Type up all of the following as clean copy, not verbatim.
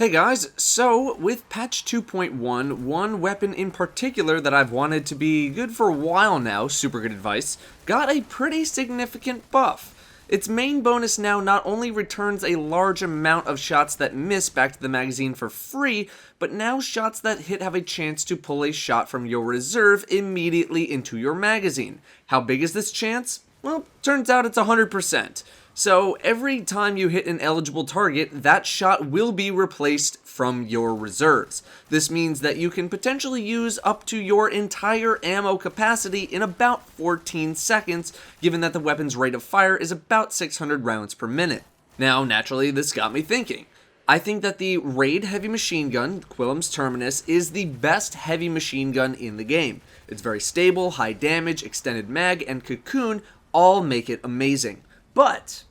Hey guys, so with patch 2.1, one weapon in particular that I've wanted to be good for a while now, super good advice, got a pretty significant buff. Its main bonus now not only returns a large amount of shots that miss back to the magazine for free, but now shots that hit have a chance to pull a shot from your reserve immediately into your magazine. How big is this chance? Well, turns out it's 100%. So every time you hit an eligible target, that shot will be replaced from your reserves. This means that you can potentially use up to your entire ammo capacity in about 14 seconds, given that the weapon's rate of fire is about 600 rounds per minute. Now, naturally, this got me thinking. I think that the Raid Heavy Machine Gun, Qullim's Terminus, is the best heavy machine gun in the game. It's very stable, high damage, extended mag, and Cocoon all make it amazing. But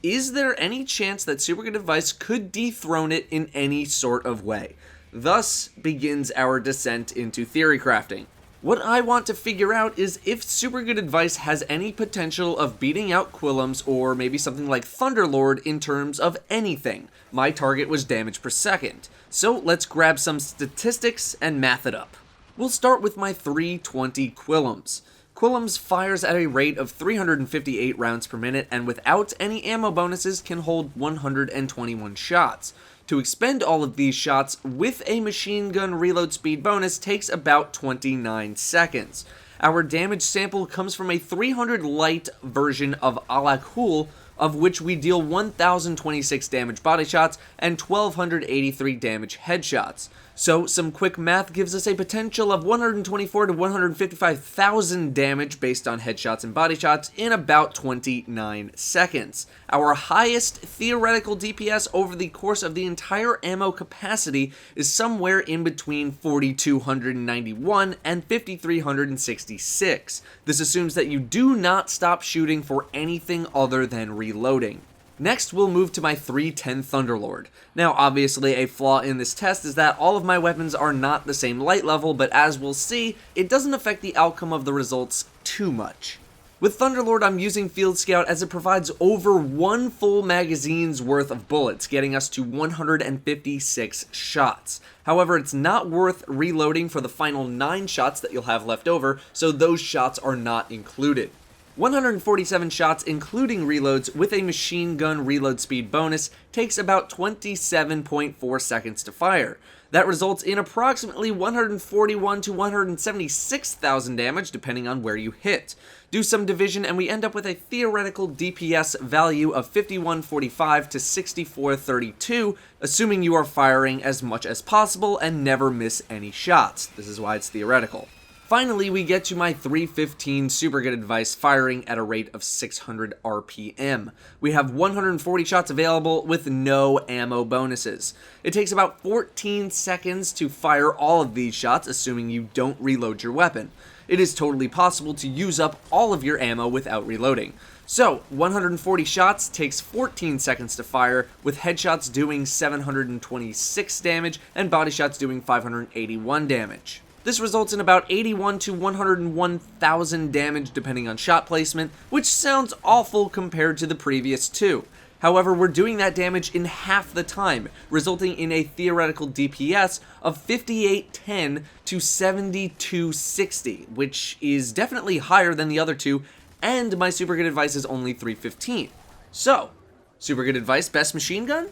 is there any chance that super good advice could dethrone it in any sort of way? Thus begins our descent into theory crafting. What I want to figure out is if super good advice has any potential of beating out Qullim's or maybe something like Thunderlord in terms of anything. My target was damage per second. So let's grab some statistics and math it up. We'll start with my 320 Qullim's. Qullim's fires at a rate of 358 rounds per minute and without any ammo bonuses can hold 121 shots. To expend all of these shots with a machine gun reload speed bonus takes about 29 seconds. Our damage sample comes from a 300 light version of Qullim, of which we deal 1026 damage body shots and 1283 damage headshots. So some quick math gives us a potential of 124 to 155,000 damage based on headshots and body shots in about 29 seconds. Our highest theoretical DPS over the course of the entire ammo capacity is somewhere in between 4,291 and 5,366. This assumes that you do not stop shooting for anything other than reloading. Next, we'll move to my 310 Thunderlord. Now, obviously, a flaw in this test is that all of my weapons are not the same light level, but as we'll see, it doesn't affect the outcome of the results too much. With Thunderlord, I'm using Field Scout as it provides over one full magazine's worth of bullets, getting us to 156 shots. However, it's not worth reloading for the final 9 shots that you'll have left over, so those shots are not included. 147 shots including reloads with a machine gun reload speed bonus takes about 27.4 seconds to fire. That results in approximately 141 to 176,000 damage depending on where you hit. Do some division and we end up with a theoretical DPS value of 5145 to 6432, assuming you are firing as much as possible and never miss any shots. This is why it's theoretical. Finally, we get to my 315 super good advice firing at a rate of 600 RPM. We have 140 shots available with no ammo bonuses. It takes about 14 seconds to fire all of these shots, assuming you don't reload your weapon. It is totally possible to use up all of your ammo without reloading. So, 140 shots takes 14 seconds to fire, with headshots doing 726 damage and body shots doing 581 damage. This results in about 81 to 101,000 damage depending on shot placement, which sounds awful compared to the previous two. However, we're doing that damage in half the time, resulting in a theoretical DPS of 5810 to 7260, which is definitely higher than the other two, and my super good advice is only 315. So, super good advice, best machine gun?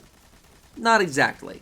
Not exactly.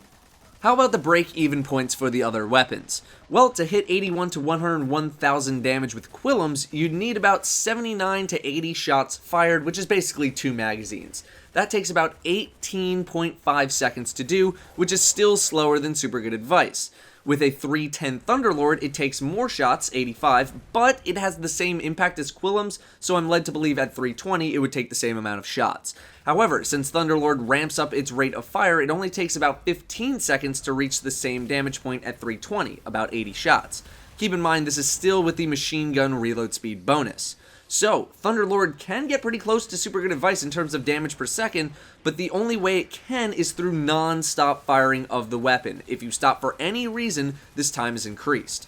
How about the break-even points for the other weapons? Well, to hit 81 to 101,000 damage with Qullim's, you'd need about 79 to 80 shots fired, which is basically 2 magazines. That takes about 18.5 seconds to do, which is still slower than super good advice. With a 310 Thunderlord, it takes more shots, 85, but it has the same impact as Qullim's, so I'm led to believe at 320 it would take the same amount of shots. However, since Thunderlord ramps up its rate of fire, it only takes about 15 seconds to reach the same damage point at 320, about 80 shots. Keep in mind, this is still with the machine gun reload speed bonus. So, Thunderlord can get pretty close to super good advice in terms of damage per second, but the only way it can is through non-stop firing of the weapon. If you stop for any reason, this time is increased.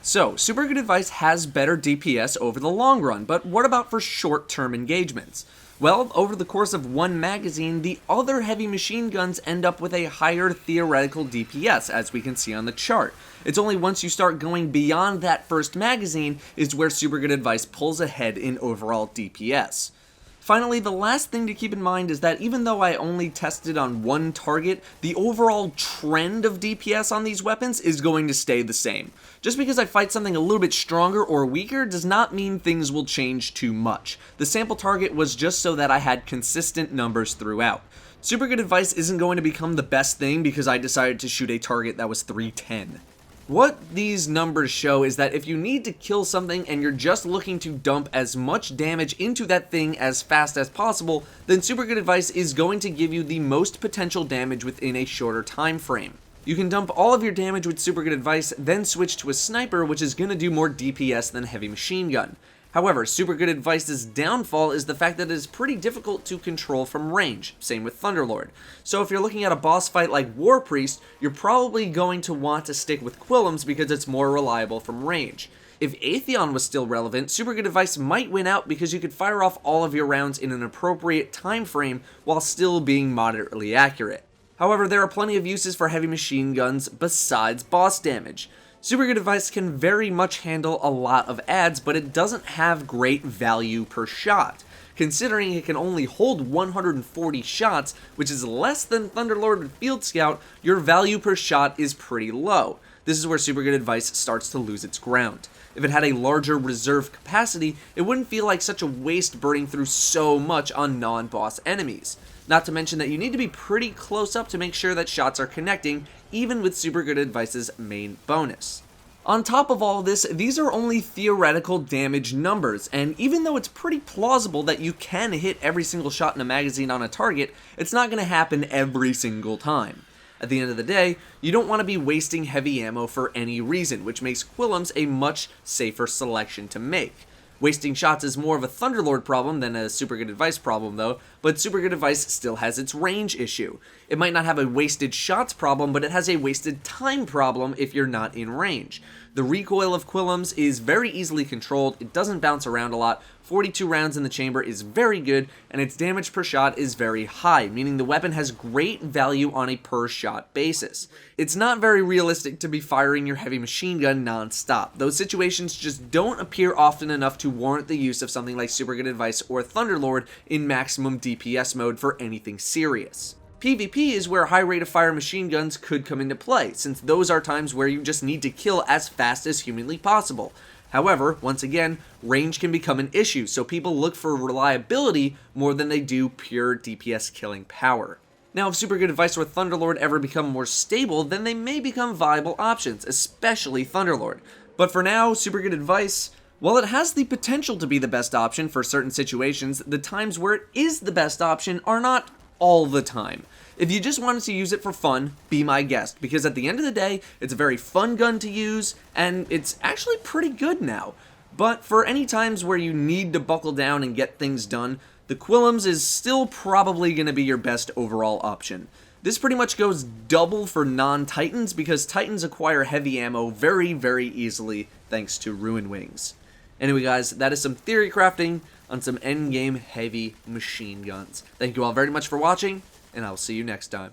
So, super good advice has better DPS over the long run, but what about for short-term engagements? Well, over the course of one magazine, the other heavy machine guns end up with a higher theoretical DPS, as we can see on the chart. It's only once you start going beyond that first magazine is where Super Good Advice pulls ahead in overall DPS. Finally, the last thing to keep in mind is that even though I only tested on one target, the overall trend of DPS on these weapons is going to stay the same. Just because I fight something a little bit stronger or weaker does not mean things will change too much. The sample target was just so that I had consistent numbers throughout. Super Good Advice isn't going to become the best thing because I decided to shoot a target that was 310. What these numbers show is that if you need to kill something and you're just looking to dump as much damage into that thing as fast as possible, then Super Good Advice is going to give you the most potential damage within a shorter time frame. You can dump all of your damage with Super Good Advice, then switch to a sniper, which is going to do more DPS than heavy machine gun. However, Super Good Advice's downfall is the fact that it is pretty difficult to control from range, same with Thunderlord. So if you're looking at a boss fight like War Priest, you're probably going to want to stick with Quillims because it's more reliable from range. If Atheon was still relevant, Super Good Advice might win out because you could fire off all of your rounds in an appropriate time frame while still being moderately accurate. However, there are plenty of uses for heavy machine guns besides boss damage. Super Good Advice can very much handle a lot of adds, but it doesn't have great value per shot. Considering it can only hold 140 shots, which is less than Thunderlord and Field Scout, your value per shot is pretty low. This is where Super Good Advice starts to lose its ground. If it had a larger reserve capacity, it wouldn't feel like such a waste burning through so much on non-boss enemies. Not to mention that you need to be pretty close up to make sure that shots are connecting, even with Super Good Advice's main bonus. On top of all this, these are only theoretical damage numbers, and even though it's pretty plausible that you can hit every single shot in a magazine on a target, it's not going to happen every single time. At the end of the day, you don't want to be wasting heavy ammo for any reason, which makes Quillims a much safer selection to make. Wasting shots is more of a Thunderlord problem than a Super Good Advice problem though, but Super Good Advice still has its range issue. It might not have a wasted shots problem, but it has a wasted time problem if you're not in range. The recoil of Quillims is very easily controlled, it doesn't bounce around a lot, 42 rounds in the chamber is very good, and its damage per shot is very high, meaning the weapon has great value on a per shot basis. It's not very realistic to be firing your heavy machine gun non-stop. Those situations just don't appear often enough to warrant the use of something like Super Good Advice or Thunderlord in maximum DPS mode for anything serious. PvP is where high rate of fire machine guns could come into play, since those are times where you just need to kill as fast as humanly possible. However, once again, range can become an issue, so people look for reliability more than they do pure DPS killing power. Now, if Super Good Advice or Thunderlord ever become more stable, then they may become viable options, especially Thunderlord. But for now, Super Good Advice, while it has the potential to be the best option for certain situations, the times where it is the best option are not all the time. If you just wanted to use it for fun, be my guest, because at the end of the day, it's a very fun gun to use, and it's actually pretty good now. But for any times where you need to buckle down and get things done, the Quillims is still probably going to be your best overall option. This pretty much goes double for non-Titans, because Titans acquire heavy ammo very, very easily thanks to Ruin Wings. Anyway guys, that is some theory crafting on some endgame heavy machine guns. Thank you all very much for watching, and I'll see you next time.